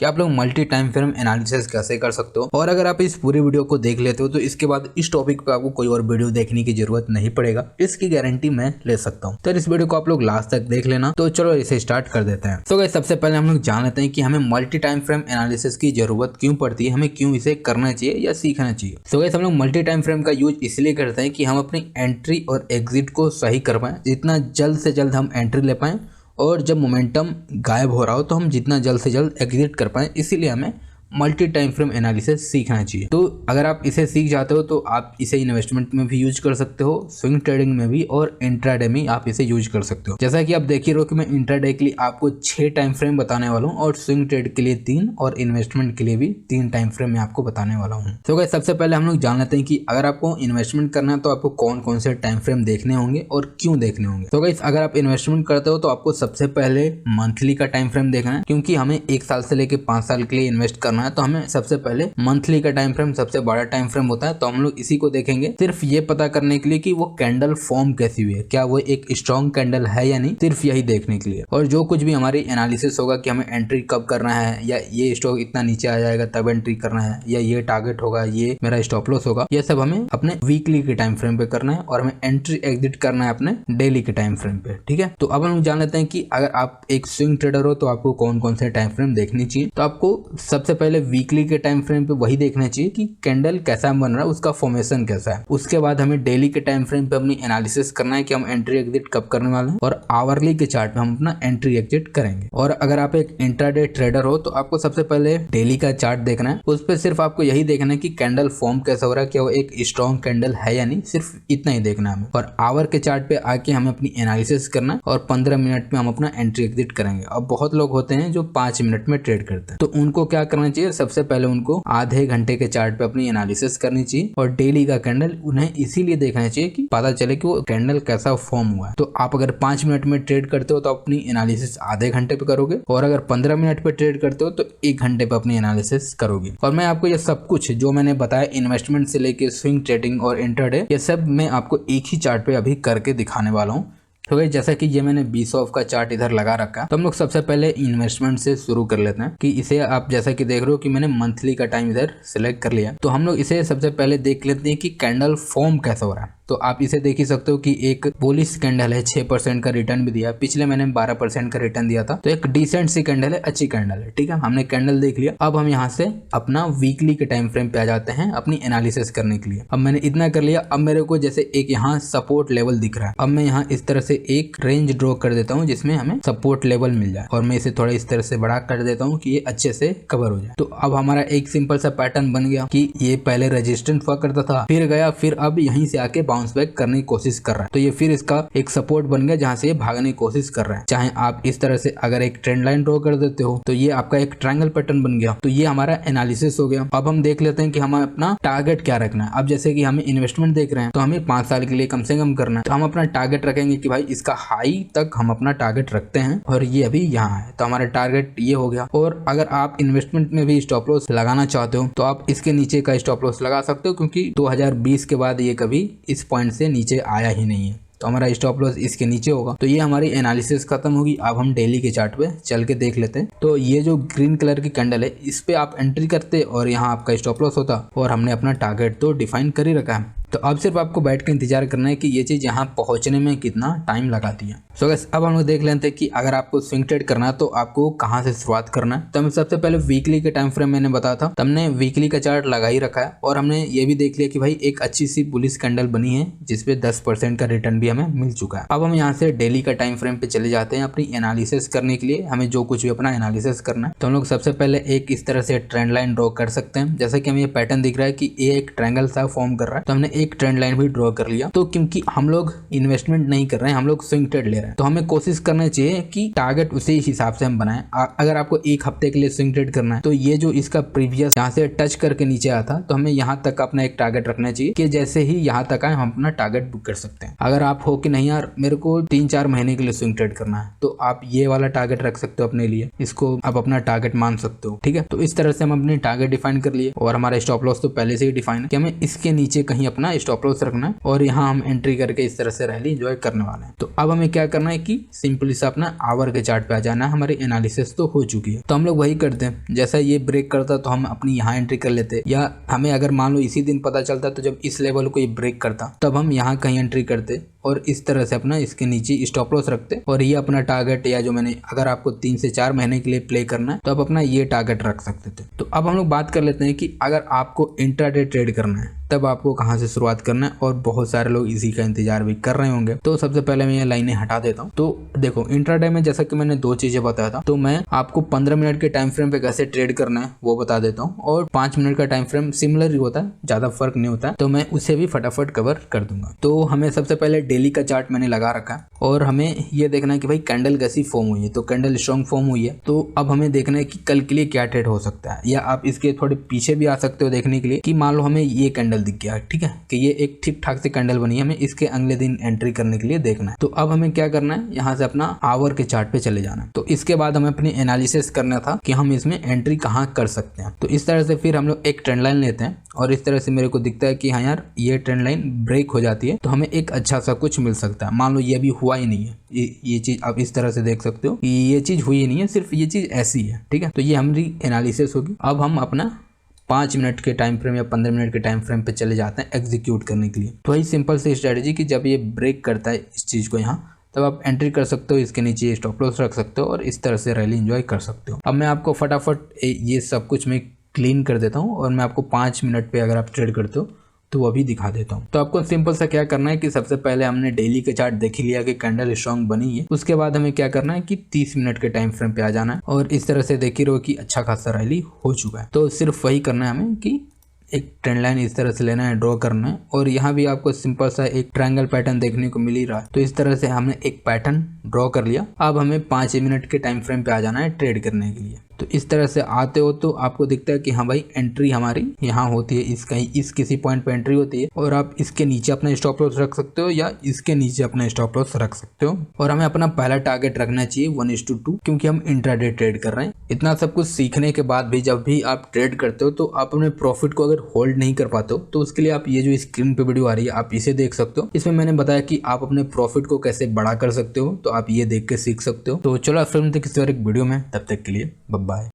कि आप लोग मल्टी टाइम फ्रेम एनालिसिस कैसे कर सकते हो। और अगर आप इस पूरी वीडियो को देख लेते हो तो इसके बाद इस टॉपिक पे आपको कोई और वीडियो देखने की जरूरत नहीं पड़ेगा, इसकी गारंटी मैं ले सकता हूँ। तो इस वीडियो को आप लोग लास्ट तक देख लेना। तो चलो इसे स्टार्ट कर देते हैं। तो गाइस सबसे पहले हम लोग जान लेते हैं कि हमें मल्टी टाइम फ्रेम एनालिसिस की जरूरत क्यों पड़ती है, हमें क्यों इसे करना चाहिए या सीखना चाहिए। तो गाइस हम लोग मल्टी टाइम फ्रेम का यूज इसलिए करते हैं कि हम अपनी एंट्री और एग्जिट को सही कर पाएं, जितना जल्द से जल्द हम एंट्री ले पाएं, और जब मोमेंटम गायब हो रहा हो तो हम जितना जल्द से जल्द एग्जिट कर पाएं। इसीलिए हमें मल्टी टाइम फ्रेम एनालिसिस सीखना चाहिए। तो अगर आप इसे सीख जाते हो तो आप इसे इन्वेस्टमेंट में भी यूज कर सकते हो, स्विंग ट्रेडिंग में भी, और इंट्राडे में आप इसे यूज कर सकते हो। जैसा कि आप देख ही रहो कि मैं इंट्राडे के लिए आपको 6 टाइम फ्रेम बताने वाला हूँ और स्विंग ट्रेड के लिए 3 और इन्वेस्टमेंट के लिए भी 3 टाइम फ्रेम मैं आपको बताने वाला हूँ। तो गाइस सबसे पहले हम लोग जान लेते हैं कि अगर आपको इन्वेस्टमेंट करना है तो आपको कौन कौन से टाइम फ्रेम देखने होंगे और क्यों देखने होंगे। तो गाइस अगर आप इन्वेस्टमेंट करते हो तो आपको सबसे पहले मंथली का टाइम फ्रेम देखना है, क्योंकि हमें 1 साल से लेकर 5 साल के लिए इन्वेस्ट करना है। तो हमें सबसे पहले मंथली का टाइम फ्रेम सबसे बड़ा टाइम फ्रेम होता है, तो हम लोग इसी को देखेंगे सिर्फ ये पता करने के लिए कि वो कैंडल फॉर्म कैसी हुई है, क्या वो एक स्ट्रॉन्ग कैंडल है या नहीं, सिर्फ यही देखने के लिए। और जो कुछ भी हमारी एनालिसिस होगा कि हमें एंट्री कब करना है, या ये स्टॉक इतना नीचे आ जाएगा तब एंट्री करना है, या ये टारगेट होगा, ये मेरा स्टॉप लॉस होगा, ये सब हमें अपने वीकली के टाइम फ्रेम पे करना है, और हमें एंट्री एग्जिट करना है अपने डेली के टाइम फ्रेम पे। ठीक है, तो अब हम जान लेते हैं कि अगर आप एक स्विंग ट्रेडर हो तो आपको कौन कौन से टाइम फ्रेम देखने चाहिए। तो आपको सबसे पहले वीकली के टाइम फ्रेम पे वही देखना चाहिए कि कैंडल कैसा बन रहा है, उसका फॉर्मेशन कैसा है। उसके बाद हमें डेली के टाइम फ्रेम पे अपनी एनालिसिस करना है कि हम एंट्री एग्जिट कब करने वाले हैं, और आवरली के चार्ट पे हम अपना एंट्री एग्जिट करेंगे। और अगर आप एक इंट्राडे ट्रेडर हो तो आपको सबसे पहले डेली का चार्ट देखना है। उस पर सिर्फ आपको यही देखना है कि कैंडल फॉर्म कैसा हो रहा है, क्या वो एक स्ट्रॉन्ग कैंडल है या नहीं, सिर्फ इतना ही देखना है हमें। और आवर के चार्ट पे आके हमें अपनी एनालिसिस करना है, और 15 मिनट में हम अपना एंट्री एग्जिट करेंगे। अब बहुत लोग होते हैं जो 5 मिनट में ट्रेड करते हैं, तो उनको क्या करना चाहिए, सबसे पहले उनको आधे घंटे के चार्ट पे अपनी एनालिसिस करनी चाहिए, और डेली का कैंडल उन्हें इसीलिए देखना चाहिए कि पता चले कि वो कैंडल कैसा फॉर्म हुआ है। तो आप अगर 5 मिनट में ट्रेड करते हो तो अपनी एनालिसिस आधे घंटे पे करोगे, और अगर 15 मिनट पे ट्रेड करते हो तो 1 घंटे पे अपनी एनालिसिस करोगे। और मैं आपको ये सब कुछ जो मैंने बताया, इन्वेस्टमेंट से लेके स्विंग ट्रेडिंग और इंट्राडे, ये सब मैं आपको एक ही चार्ट पे अभी करके दिखाने वाला हूँ। तो भाई जैसा कि ये मैंने BSOF का चार्ट इधर लगा रखा है, तो हम लोग सबसे पहले इन्वेस्टमेंट से शुरू कर लेते हैं। कि इसे आप जैसा कि देख रहे हो कि मैंने मंथली का टाइम इधर सिलेक्ट कर लिया, तो हम लोग इसे सबसे पहले देख लेते हैं कि कैंडल फॉर्म कैसा हो रहा है। तो आप इसे देख ही सकते हो कि एक बुलिश कैंडल है, 6% का रिटर्न भी दिया। पिछले मैंने 12% का रिटर्न दिया था, तो एक डिसेंट सी कैंडल है, अच्छी कैंडल है। ठीक है, हमने कैंडल देख लिया। अब हम यहाँ से अपना वीकली के टाइम फ्रेम पे आ जाते हैं अपनी एनालिसिस करने के लिए। अब मैंने इतना कर लिया। अब मेरे को जैसे एक यहाँ सपोर्ट लेवल दिख रहा है, अब मैं यहाँ इस तरह से एक रेंज ड्रॉ कर देता हूँ जिसमें हमें सपोर्ट लेवल मिल जाए, और मैं इसे थोड़ा इस तरह से बड़ा कर देता हूँ कि ये अच्छे से कवर हो जाए। तो अब हमारा एक सिंपल सा पैटर्न बन गया कि ये पहले रेजिस्टेंस हुआ करता था, फिर गया, फिर अब यहीं से आके बाउंस बैक करने की कोशिश कर रहा है। तो ये फिर इसका एक सपोर्ट बन गया जहां से ये भागने की कोशिश कर रहा है। चाहे आप इस तरह से अगर एक ट्रेंड लाइन ड्रॉ कर देते हो तो ये आपका एक ट्रायंगल पैटर्न बन गया। तो ये हमारा एनालिसिस हो गया। अब हम देख लेते हैं कि हमें अपना टारगेट क्या रखना है। अब जैसे कि हमें इन्वेस्टमेंट देख रहे हैं तो हमें 5 साल के लिए कम से कम करना है, तो हम अपना टारगेट रखेंगे कि भाई इसका हाई तक हम अपना टारगेट रखते हैं, और ये अभी यहाँ है, तो हमारा टारगेट ये हो गया। और अगर आप इन्वेस्टमेंट में भी स्टॉप लॉस लगाना चाहते हो तो आप इसके नीचे का स्टॉप लॉस लगा सकते हो, क्योंकि 2020 के बाद ये कभी इस पॉइंट से नीचे आया ही नहीं है, तो हमारा स्टॉप लॉस इसके नीचे होगा। तो ये हमारी एनालिसिस खत्म होगी। अब हम डेली के चार्ट पे चल के देख लेते हैं। तो ये जो ग्रीन कलर की कैंडल है, इस पे आप एंट्री करते और यहाँ आपका स्टॉप लॉस होता, और हमने अपना टारगेट तो डिफाइन कर ही रखा है। तो अब सिर्फ आपको बैठ के इंतजार करना है कि ये चीज यहाँ पहुंचने में कितना टाइम लगाती है। सो गाइस अब हम लोग देख लेते हैं कि अगर आपको स्विंग ट्रेड करना है तो आपको कहाँ से शुरुआत करना है। तो हमें सबसे पहले वीकली के टाइम फ्रेम मैंने बताया था, तो हमने वीकली का चार्ट लगा ही रखा है, और हमने ये भी देख लिया कि भाई एक अच्छी सी बुलिश कैंडल बनी है जिसपे 10% का रिटर्न भी हमें मिल चुका है। अब हम यहाँ से डेली का टाइम फ्रेम पे चले जाते हैं अपनी एनालिसिस करने के लिए। हमें जो कुछ भी अपना एनालिसिस करना है, तो हम लोग सबसे पहले एक इस तरह से ट्रेंड लाइन ड्रॉ कर सकते हैं। जैसे कि हमें ये पैटर्न दिख रहा है कि ये एक ट्रायंगल सा फॉर्म कर रहा है, तो हमने एक ट्रेंड लाइन भी ड्रॉ कर लिया। तो क्योंकि हम लोग इन्वेस्टमेंट नहीं कर रहे हैं, हम लोग स्विंग ट्रेड ले रहे हैं, तो हमें कोशिश करना चाहिए कि टारगेट उसी हिसाब से हम बनाएं। अगर आपको 1 हफ्ते के लिए स्विंग ट्रेड करना है तो ये जो इसका प्रीवियस यहाँ से टच करके नीचे आता, तो हमें यहाँ तक अपना एक टारगेट रखना चाहिए कि जैसे ही यहाँ तक आए हम अपना टारगेट बुक कर सकते हैं। अगर आप हो कि नहीं यार मेरे को 3-4 महीने के लिए स्विंग ट्रेड करना है, तो आप ये वाला टारगेट रख सकते हो अपने लिए, इसको आप अपना टारगेट मान सकते हो। ठीक है, तो इस तरह से हम अपने टारगेट डिफाइन कर लिए, और हमारा स्टॉप लॉस तो पहले से ही डिफाइन है कि हमें इसके नीचे कहीं अपना अपना स्टॉप लॉस रखना है और यहाँ हम एंट्री करके इस तरह से रैली एंजॉय करने वाले हैं। तो अब हमें क्या करना है कि सिंपली सा अपना आवर के चार्ट पे आ जाना है। हमारी एनालिसिस तो हो चुकी है, तो हम लोग वही करते हैं, जैसा ये ब्रेक करता तो हम अपनी यहाँ एंट्री कर लेते, या हमें अगर मान लो इसी दिन पता चलता तो जब इस लेवल को ये ब्रेक करता तब हम यहाँ कहीं एंट्री करते और इस तरह से अपना इसके नीचे स्टॉप लॉस रखते और ये अपना टारगेट, या जो मैंने अगर आपको 3 से 4 महीने के लिए प्ले करना है तो आप अपना ये टारगेट रख सकते थे। तो अब हम लोग बात कर लेते हैं कि अगर आपको इंट्राडे ट्रेड करना है तब आपको कहाँ से शुरुआत करना है, और बहुत सारे लोग इसी का इंतजार भी कर रहे होंगे। तो सबसे पहले मैं ये लाइनें हटा देता हूँ। तो देखो इंट्राडे में जैसा कि मैंने 2 चीजें बताया था, तो मैं आपको 15 मिनट के टाइम फ्रेम पे कैसे ट्रेड करना है वो बता देता हूँ, और 5 मिनट का टाइम फ्रेम सिमिलर ही होता है, ज्यादा फर्क नहीं होता है, तो मैं उसे भी फटाफट कवर कर दूंगा। तो हमें सबसे पहले डेली का चार्ट मैंने लगा रखा है और हमें ये देखना है कि भाई कैंडल कैसी फॉर्म हुई है। तो कैंडल स्ट्रॉन्ग फॉर्म हुई है, तो अब हमें देखना है कि कल के लिए क्या ट्रेड हो सकता है, या आप इसके थोड़े पीछे भी आ सकते हो देखने के लिए कि मान लो हमें ये कैंडल दिख गया, ठीक है, कि ये एक ठीक ठाक से कैंडल बनी है, हमें इसके अगले दिन एंट्री करने के लिए देखना है। तो अब हमें क्या करना है, यहाँ से अपना आवर के चार्ट पे चले जाना है। तो इसके बाद हमें अपनी एनालिसिस करना था कि हम इसमें एंट्री कहाँ कर सकते हैं। तो इस तरह से फिर हम लोग एक ट्रेंड लाइन लेते हैं और इस तरह से मेरे को दिखता है कि हाँ यार ये ट्रेंड लाइन ब्रेक हो जाती है तो हमें एक अच्छा सा कुछ मिल सकता है। मान लो ये अभी हुआ ही नहीं है, ये चीज आप इस तरह से देख सकते हो कि ये चीज हुई ही नहीं है, सिर्फ ये चीज ऐसी है, ठीक है। तो ये हमारी एनालिसिस होगी। अब हम अपना 5 मिनट के टाइम फ्रेम या 15 मिनट के टाइम फ्रेम पे चले जाते हैं एग्जीक्यूट करने के लिए। तो वही सिंपल सी स्ट्रेटजी कि जब ये ब्रेक करता है इस चीज़ को यहाँ, तब आप एंट्री कर सकते हो, इसके नीचे स्टॉप लॉस रख सकते हो और इस तरह से रैली एंजॉय कर सकते हो। अब मैं आपको फटाफट ये सब कुछ मैं क्लीन कर देता हूँ और मैं आपको 5 मिनट पे अगर आप ट्रेड करते हो तो वो भी दिखा देता हूँ। तो आपको सिंपल सा क्या करना है कि सबसे पहले हमने डेली का चार्ट देख लिया कि कैंडल स्ट्रॉन्ग बनी है। उसके बाद हमें क्या करना है कि 30 मिनट के टाइम फ्रेम पे आ जाना है और इस तरह से देख ही रहो कि अच्छा खासा रैली हो चुका है। तो सिर्फ वही करना है हमें कि एक ट्रेंड लाइन इस तरह से लेना है, ड्रॉ करना है, और यहाँ भी आपको सिंपल सा एक ट्रायंगल पैटर्न देखने को मिल ही रहा है। तो इस तरह से हमने एक पैटर्न ड्रॉ कर लिया। अब हमें 5 मिनट के टाइम फ्रेम पे आ जाना है ट्रेड करने के लिए। तो इस तरह से आते हो तो आपको दिखता है कि हाँ भाई एंट्री हमारी यहाँ होती है, इस किसी पॉइंट पे एंट्री होती है और आप इसके नीचे अपना स्टॉप लॉस रख सकते हो या इसके नीचे अपना स्टॉप लॉस रख सकते हो। और हमें अपना पहला टारगेट रखना चाहिए 1:2 क्योंकि हम इंट्राडे ट्रेड कर रहे हैं। इतना सब कुछ सीखने के बाद भी जब भी आप ट्रेड करते हो तो आप अपने प्रॉफिट को अगर होल्ड नहीं कर पाते हो तो उसके लिए आप ये जो स्क्रीन पे वीडियो आ रही है आप इसे देख सकते हो। इसमें मैंने बताया कि आप अपने प्रॉफिट को कैसे बड़ा कर सकते हो, तो आप ये देख के सीख सकते हो। तो चलो फिर मिलते हैं किसी और एक वीडियो में, तब तक के लिए बाय बाय।